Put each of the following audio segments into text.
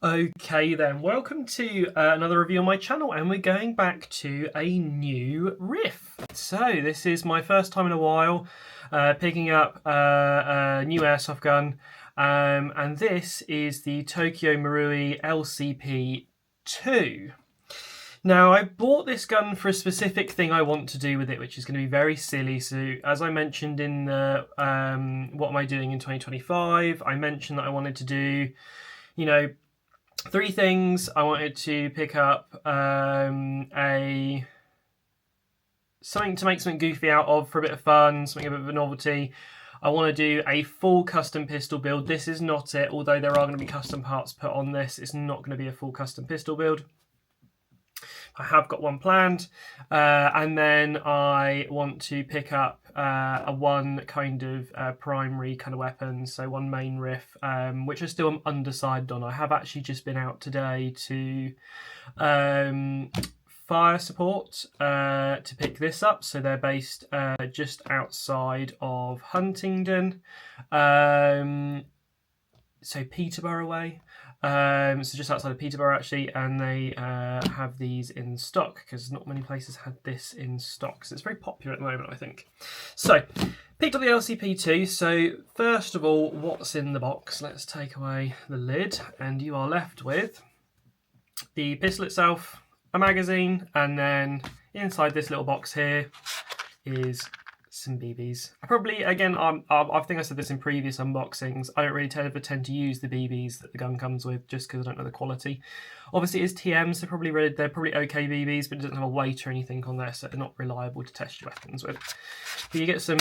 Okay then, welcome to another review on my channel, and we're going back to a new riff. So this is my first time in a while picking up a new airsoft gun, and this is the Tokyo Marui LCP 2. Now, I bought this gun for a specific thing I want to do with it, which is going to be very silly. So, as I mentioned in the what am I doing in 2025, I mentioned that I wanted to do, three things. I wanted to pick up a something to make something goofy out of for a bit of fun, something a bit of a novelty. I want to do a full custom pistol build. This is not it, although there are going to be custom parts put on this. It's not going to be a full custom pistol build. I have got one planned, and then I want to pick up a one kind of primary kind of weapon, so one main riff, which I still am undecided on. I have actually just been out today to fire support to pick this up, so they're based just outside of Huntingdon, so Peterborough way. So just outside of Peterborough actually, and they have these in stock because not many places had this in stock, so it's very popular at the moment, I think. So picked up the LCP2. So first of all, what's in the box? Let's take away the lid, and you are left with the pistol itself, a magazine, and then inside this little box here is some BBs. I probably, again, I think I said this in previous unboxings, I don't really ever tend to use the BBs that the gun comes with just because I don't know the quality. Obviously it is TM, so they're probably okay BBs, but it doesn't have a weight or anything on there, so they're not reliable to test your weapons with. But you get some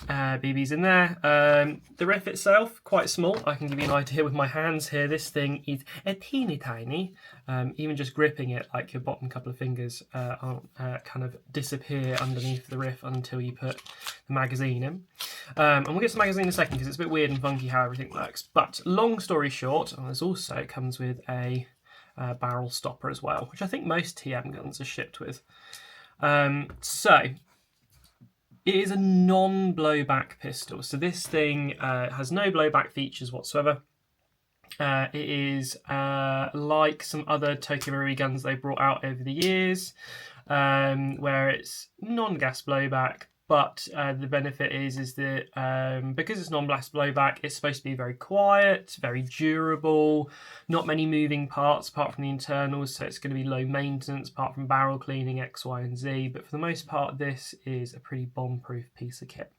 BBs in there. The riff itself, quite small. I can give you an idea with my hands here. This thing is a teeny tiny. Even just gripping it, like your bottom couple of fingers aren't kind of disappear underneath the riff until you put the magazine in. And we'll get to the magazine in a second because it's a bit weird and funky how everything works. But long story short, it comes with a barrel stopper as well, which I think most TM guns are shipped with. It is a non-blowback pistol, so this thing has no blowback features whatsoever. It is like some other Tokyo Marui guns they've brought out over the years, where it's non-gas blowback, but the benefit is that because it's non-gas blowback, it's supposed to be very quiet, very durable, not many moving parts apart from the internals, so it's going to be low maintenance apart from barrel cleaning, X, Y, and Z, but for the most part, this is a pretty bomb-proof piece of kit.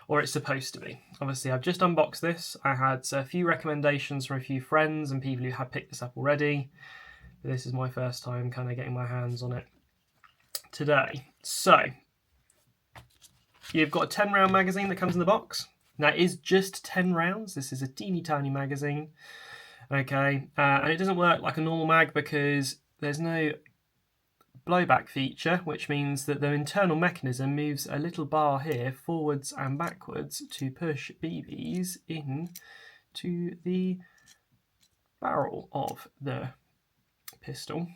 Or it's supposed to be. Obviously, I've just unboxed this. I had a few recommendations from a few friends and people who had picked this up already. But this is my first time kind of getting my hands on it today. So, you've got a 10-round magazine that comes in the box. Now, it is just 10 rounds. This is a teeny tiny magazine. Okay, and it doesn't work like a normal mag because there's no blowback feature, which means that the internal mechanism moves a little bar here forwards and backwards to push BBs in to the barrel of the pistol.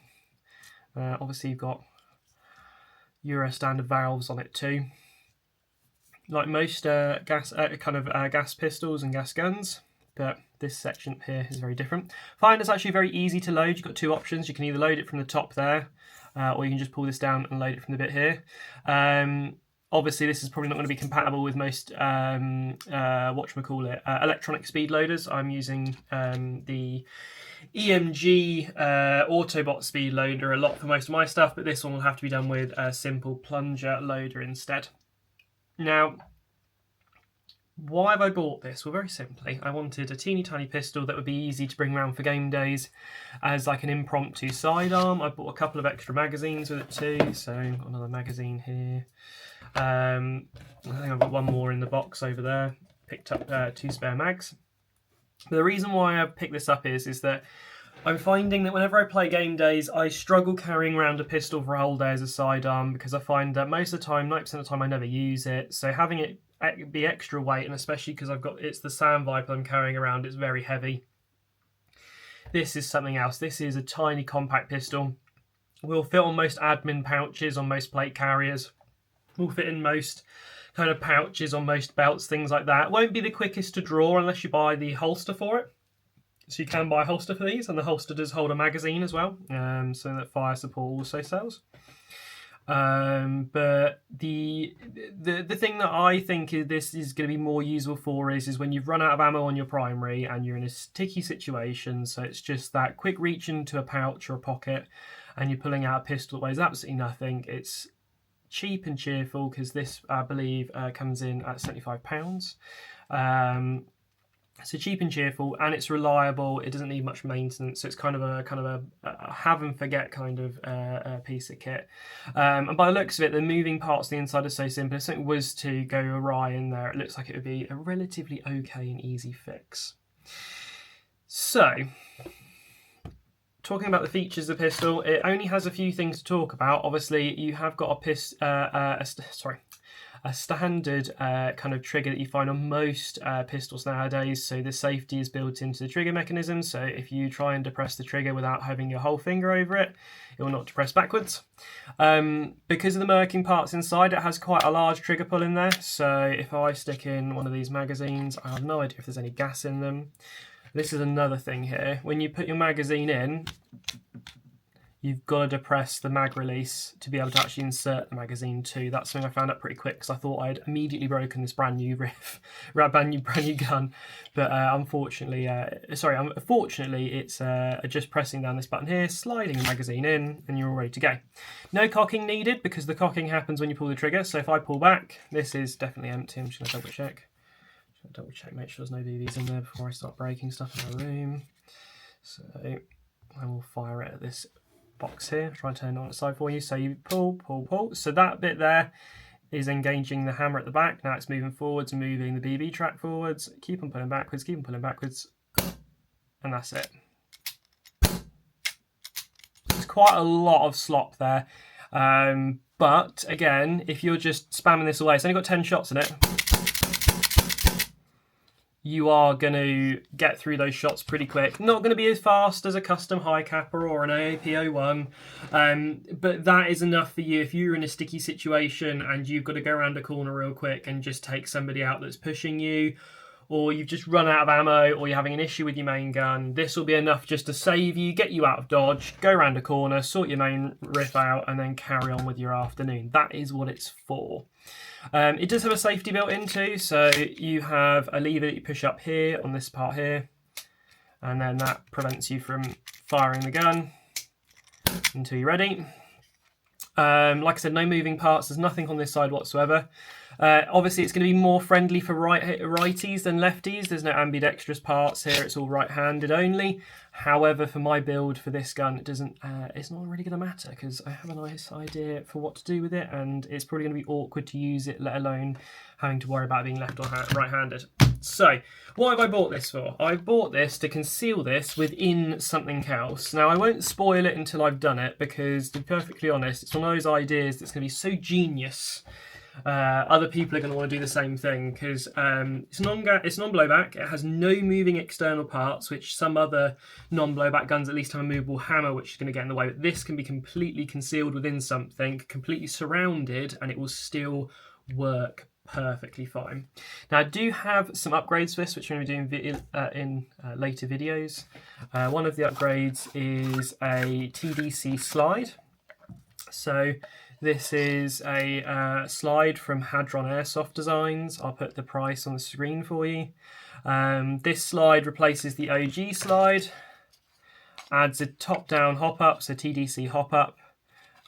Obviously you've got Euro standard valves on it too. Like most gas pistols and gas guns, but this section here is very different. Finder's actually very easy to load. You've got two options. You can either load it from the top there, or you can just pull this down and load it from the bit here. Obviously, this is probably not going to be compatible with most electronic speed loaders. I'm using the EMG Autobot speed loader a lot for most of my stuff, but this one will have to be done with a simple plunger loader instead. Now, why have I bought this? Well, very simply, I wanted a teeny tiny pistol that would be easy to bring around for game days as like an impromptu sidearm. I bought a couple of extra magazines with it too, so I've got another magazine here. I think I've got one more in the box over there. Picked up 2 spare mags. But the reason why I've picked this up is that I'm finding that whenever I play game days, I struggle carrying around a pistol for a whole day as a sidearm because I find that most of the time, 90% of the time, I never use it. So having it be extra weight, and especially because it's the Sand Viper I'm carrying around, it's very heavy. This is something else. This is a tiny compact pistol. Will fit on most admin pouches on most plate carriers. Will fit in most kind of pouches on most belts, things like that. Won't be the quickest to draw unless you buy the holster for it. So you can buy a holster for these, and the holster does hold a magazine as well, so that fire support also sells. But the thing that I think this is going to be more useful for is when you've run out of ammo on your primary and you're in a sticky situation. So it's just that quick reach into a pouch or a pocket, and you're pulling out a pistol that weighs absolutely nothing. It's cheap and cheerful because this, I believe, comes in at £75. So cheap and cheerful, and it's reliable. It doesn't need much maintenance, so it's kind of a have and forget kind of piece of kit. And by the looks of it, the moving parts on the inside are so simple. If something was to go awry in there, it looks like it would be a relatively okay and easy fix. So, talking about the features of the pistol, it only has a few things to talk about. Obviously, you have got a standard kind of trigger that you find on most pistols nowadays. So the safety is built into the trigger mechanism. So if you try and depress the trigger without having your whole finger over it, it will not depress backwards. Because of the marking parts inside, it has quite a large trigger pull in there. So if I stick in one of these magazines, I have no idea if there's any gas in them. This is another thing here. When you put your magazine in, you've got to depress the mag release to be able to actually insert the magazine too. That's something I found out pretty quick because I thought I'd immediately broken this brand new brand new gun. But unfortunately, it's just pressing down this button here, sliding the magazine in, and you're all ready to go. No cocking needed because the cocking happens when you pull the trigger. So if I pull back, this is definitely empty. I'm just going to double check, make sure there's no BBs in there before I start breaking stuff in my room. So I will fire it at this box here. Try and turn it on its side for you. So you pull. So that bit there is engaging the hammer at the back. Now it's moving forwards and moving the BB track forwards. Keep on pulling backwards, and that's it. There's quite a lot of slop there. But again, if you're just spamming this away, it's only got 10 shots in it. You are going to get through those shots pretty quick. Not going to be as fast as a custom high capper or an AAP01, but that is enough for you if you're in a sticky situation and you've got to go around a corner real quick and just take somebody out that's pushing you, or you've just run out of ammo, or you're having an issue with your main gun. This will be enough just to save you, get you out of dodge, go around a corner, sort your main riff out, and then carry on with your afternoon. That is what it's for. It does have a safety built in too, so you have a lever that you push up here on this part here, and then that prevents you from firing the gun until you're ready. Like I said, no moving parts, there's nothing on this side whatsoever. Obviously it's going to be more friendly for righties than lefties. There's no ambidextrous parts here, it's all right-handed only. However, for my build for this gun, it's not really going to matter because I have a nice idea for what to do with it, and it's probably going to be awkward to use it, let alone having to worry about being left or right-handed. So, what have I bought this for? I bought this to conceal this within something else. Now, I won't spoil it until I've done it because, to be perfectly honest, it's one of those ideas that's going to be so genius. Other people are going to want to do the same thing because it's non-blowback. It has no moving external parts, which some other non-blowback guns at least have a movable hammer, which is going to get in the way. But this can be completely concealed within something, completely surrounded, and it will still work perfectly fine. Now I do have some upgrades for this, which I'm going to be doing in later videos. One of the upgrades is a TDC slide. So this is a slide from Hadron Airsoft Designs. I'll put the price on the screen for you. This slide replaces the OG slide, adds a top-down hop-up, so TDC hop-up.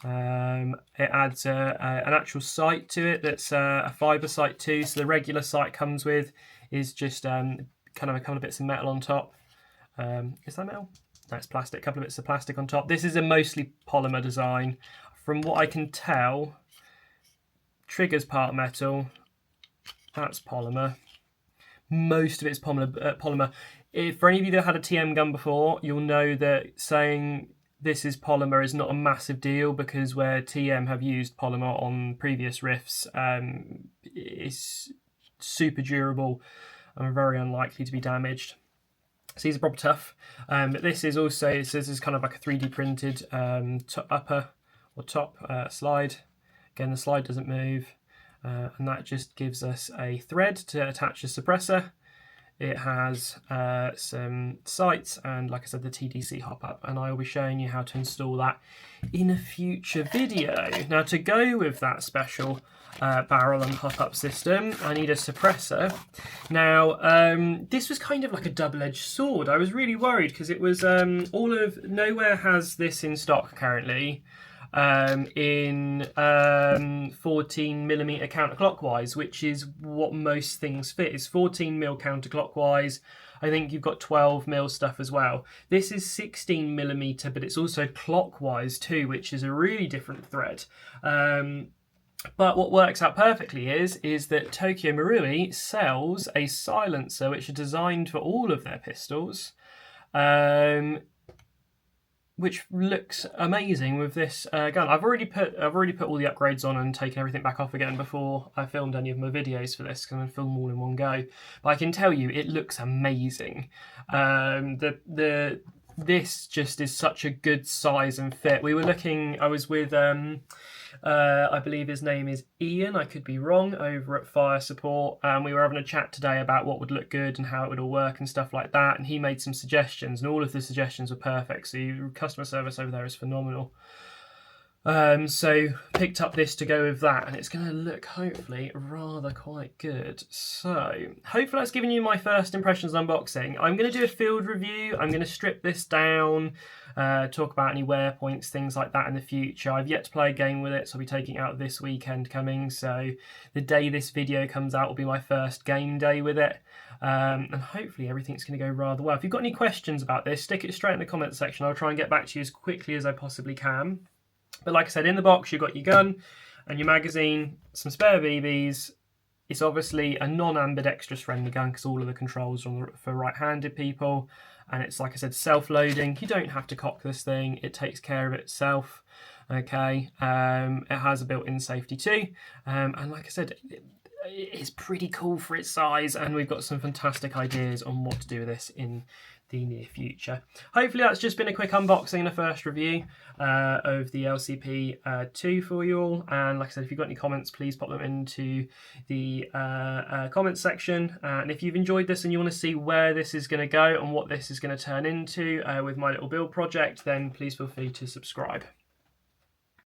It adds an actual sight to it that's a fibre sight too. So the regular sight comes with is just kind of a couple of bits of metal on top. Is that metal? No, it's plastic. A couple of bits of plastic on top. This is a mostly polymer design. From what I can tell, trigger's part metal. That's polymer. Most of it's polymer. For any of you that had a TM gun before, you'll know that saying this is polymer is not a massive deal because where TM have used polymer on previous riffs, it's super durable and very unlikely to be damaged. So these are proper tough. But this is also, this is kind of like a 3D printed upper or top slide. Again, the slide doesn't move, and that just gives us a thread to attach the suppressor. it has some sights and, like I said, the TDC hop-up, and I will be showing you how to install that in a future video. Now, to go with that special barrel and hop-up system, I need a suppressor. Now, this was kind of like a double-edged sword. I was really worried because it was nowhere has this in stock currently. In 14mm counterclockwise, which is what most things fit. It's 14mm counterclockwise. I think you've got 12mm stuff as well. This is 16mm, but it's also clockwise too, which is a really different thread. But what works out perfectly is that Tokyo Marui sells a silencer which is designed for all of their pistols, which looks amazing with this gun. I've already put all the upgrades on and taken everything back off again before I filmed any of my videos for this, because I film them all in one go. But I can tell you, it looks amazing. This just is such a good size and fit. We were looking. I was with I believe his name is Ian, I could be wrong, over at Fire Support, and we were having a chat today about what would look good and how it would all work and stuff like that, and he made some suggestions, and all of the suggestions were perfect, so your customer service over there is phenomenal. So picked up this to go with that, and it's going to look hopefully rather quite good. So hopefully that's given you my first impressions unboxing. I'm going to do a field review. I'm going to strip this down, talk about any wear points, things like that in the future. I've yet to play a game with it, so I'll be taking it out this weekend coming. So the day this video comes out will be my first game day with it. And hopefully everything's going to go rather well. If you've got any questions about this, stick it straight in the comment section. I'll try and get back to you as quickly as I possibly can. But like I said, in the box you've got your gun and your magazine, some spare BBs. It's obviously a non-ambidextrous friendly gun because all of the controls are for right-handed people. And it's, like I said, self-loading. You don't have to cock this thing. It takes care of itself. Okay. It has a built-in safety too. And like I said, it's pretty cool for its size. And we've got some fantastic ideas on what to do with this in the near future. Hopefully that's just been a quick unboxing and a first review of the LCP 2 for you all, and like I said, if you've got any comments, please pop them into the comments section, and if you've enjoyed this and you want to see where this is going to go and what this is going to turn into with my little build project, then please feel free to subscribe.